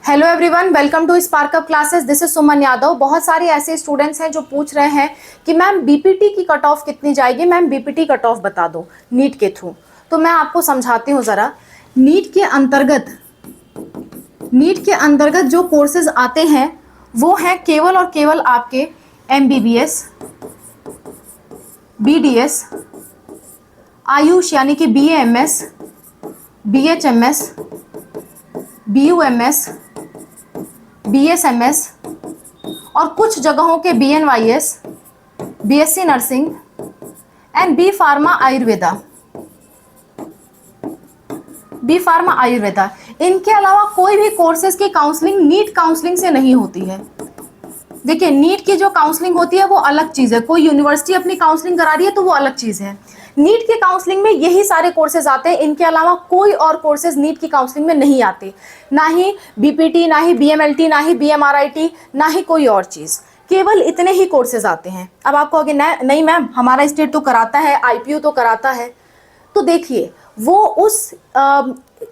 Hello everyone, welcome to Spark Up Classes. This is Suman Yadav. बहुत सारे ऐसे स्टूडेंट्स हैं जो पूछ रहे हैं कि मैम बीपीटी की कट ऑफ कितनी जाएगी, मैम बीपीटी कट ऑफ बता दो नीट के थ्रू। तो मैं आपको समझाती हूँ ज़रा। नीट के अंतर्गत जो कोर्सेज आते हैं वो हैं केवल और केवल आपके एमबीबीएस, बीडीएस, आयुष यानी कि बीएएमएस, बीएचएमएस, बीयूएमएस, बीएसएमएस और कुछ जगहों के BNYS, BSc nursing and B pharma Ayurveda. इनके अलावा कोई भी कोर्सेज की काउंसलिंग नीट काउंसलिंग से नहीं होती है। देखिए, नीट की जो काउंसलिंग होती है वो अलग चीज़ है। कोई यूनिवर्सिटी अपनी काउंसलिंग करा रही है तो वो अलग चीज़ है। नीट की काउंसलिंग में यही सारे कोर्सेज आते हैं। इनके अलावा कोई और कोर्सेज नीट की काउंसलिंग में नहीं आते। ना ही बीपीटी, ना ही बीएमएलटी, ना ही बीएमआरआईटी, ना ही कोई और चीज़। केवल इतने ही कोर्सेज आते हैं। अब आप कहोगे नहीं मैम, हमारा स्टेट तो कराता है, आईपीयू तो कराता है। तो देखिए, वो उस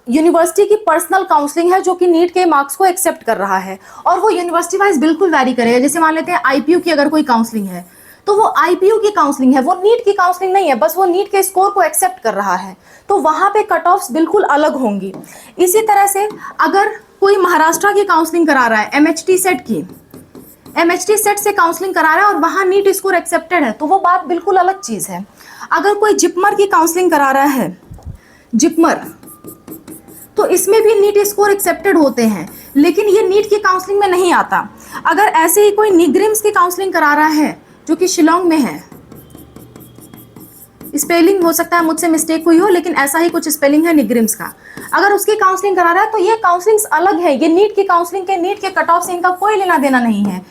यूनिवर्सिटी की पर्सनल काउंसलिंग है जो कि नीट के मार्क्स को एक्सेप्ट कर रहा है, और वो यूनिवर्सिटी वाइज बिल्कुल वैरी करेगा। जैसे मान लेते हैं आईपीयू की अगर कोई काउंसलिंग है तो वो आईपीयू की काउंसलिंग है, वो नीट की काउंसलिंग नहीं है, बस वो नीट के स्कोर को एक्सेप्ट कर रहा है, तो वहां पे कट ऑफ्स बिल्कुल अलग होंगी। इसी तरह से अगर कोई महाराष्ट्र की काउंसलिंग करा रहा है, एमएचटी सेट से काउंसलिंग करा रहा है और वहां नीट स्कोर एक्सेप्टेड है, तो वो बात बिल्कुल अलग चीज है। अगर कोई जिपमर की काउंसलिंग करा रहा है, जिपमर, तो इसमें भी नीट स्कोर एक्सेप्टेड होते हैं, लेकिन ये नीट की काउंसलिंग में नहीं आता। अगर ऐसे ही कोई निग्रिम्स की काउंसलिंग करा रहा है जो कि शिलोंग में है, स्पेलिंग हो सकता है मुझसे मिस्टेक हुई हो, लेकिन ऐसा ही कुछ स्पेलिंग है निग्रिम्स का, अगर उसकी काउंसलिंग करा रहा है तो ये काउंसलिंग्स अलग है। ये नीट की काउंसलिंग के, नीट के कट ऑफ से इनका कोई लेना देना नहीं है।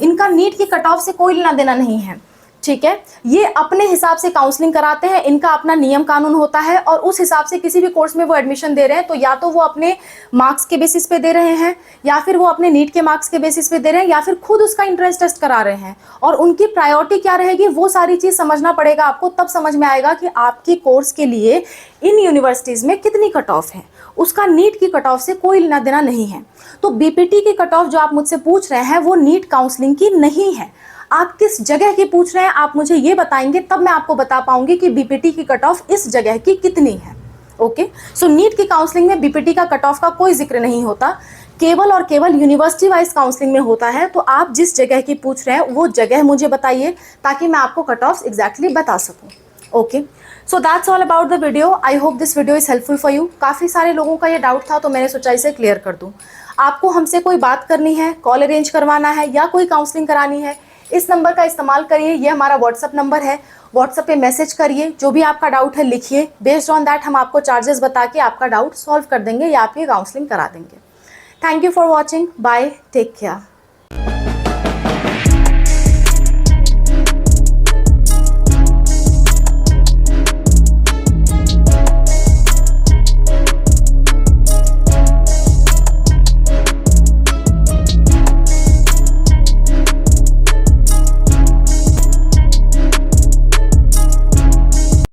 इनका नीट की कट ऑफ से कोई लेना देना नहीं है, ठीक है। ये अपने हिसाब से काउंसलिंग कराते हैं, इनका अपना नियम कानून होता है, और उस हिसाब से किसी भी कोर्स में वो एडमिशन दे रहे हैं तो या तो वो अपने मार्क्स के बेसिस पे दे रहे हैं, या फिर वो अपने नीट के मार्क्स के बेसिस पे दे रहे हैं, या फिर खुद उसका इंट्रेंस टेस्ट करा रहे हैं। और उनकी प्रायोरिटी क्या रहेगी, वो सारी चीज समझना पड़ेगा आपको। तब समझ में आएगा कि आपकी कोर्स के लिए इन यूनिवर्सिटीज में कितनी कट ऑफ है। उसका नीट की कट ऑफ से कोई लेना देना नहीं है। तो बीपीटी की कट ऑफ जो आप मुझसे पूछ रहे हैं वो नीट काउंसलिंग की नहीं है। आप किस जगह की पूछ रहे हैं, आप मुझे ये बताएंगे, तब मैं आपको बता पाऊंगी कि बीपीटी की कट ऑफ इस जगह की कितनी है। ओके, सो नीट की काउंसलिंग में बीपीटी का कट ऑफ का कोई जिक्र नहीं होता, केवल और केवल यूनिवर्सिटी वाइज काउंसलिंग में होता है। तो आप जिस जगह की पूछ रहे हैं वो जगह मुझे बताइए, ताकि मैं आपको कट ऑफ एग्जैक्टली बता सकूं। Okay, so that's all about the video. I hope this video is helpful for you. काफ़ी सारे लोगों का ये डाउट था, तो मैंने सोचा इसे क्लियर कर दूं। आपको हमसे कोई बात करनी है, कॉल अरेंज करवाना है, या कोई काउंसलिंग करानी है, इस नंबर का इस्तेमाल करिए। ये हमारा व्हाट्सअप नंबर है। व्हाट्सअप पे मैसेज करिए, जो भी आपका डाउट है लिखिए। बेस्ड ऑन दैट हम आपको चार्जेस बता के आपका डाउट सॉल्व कर देंगे या आपकी काउंसलिंग करा देंगे। Thank you for watching. Bye, take care.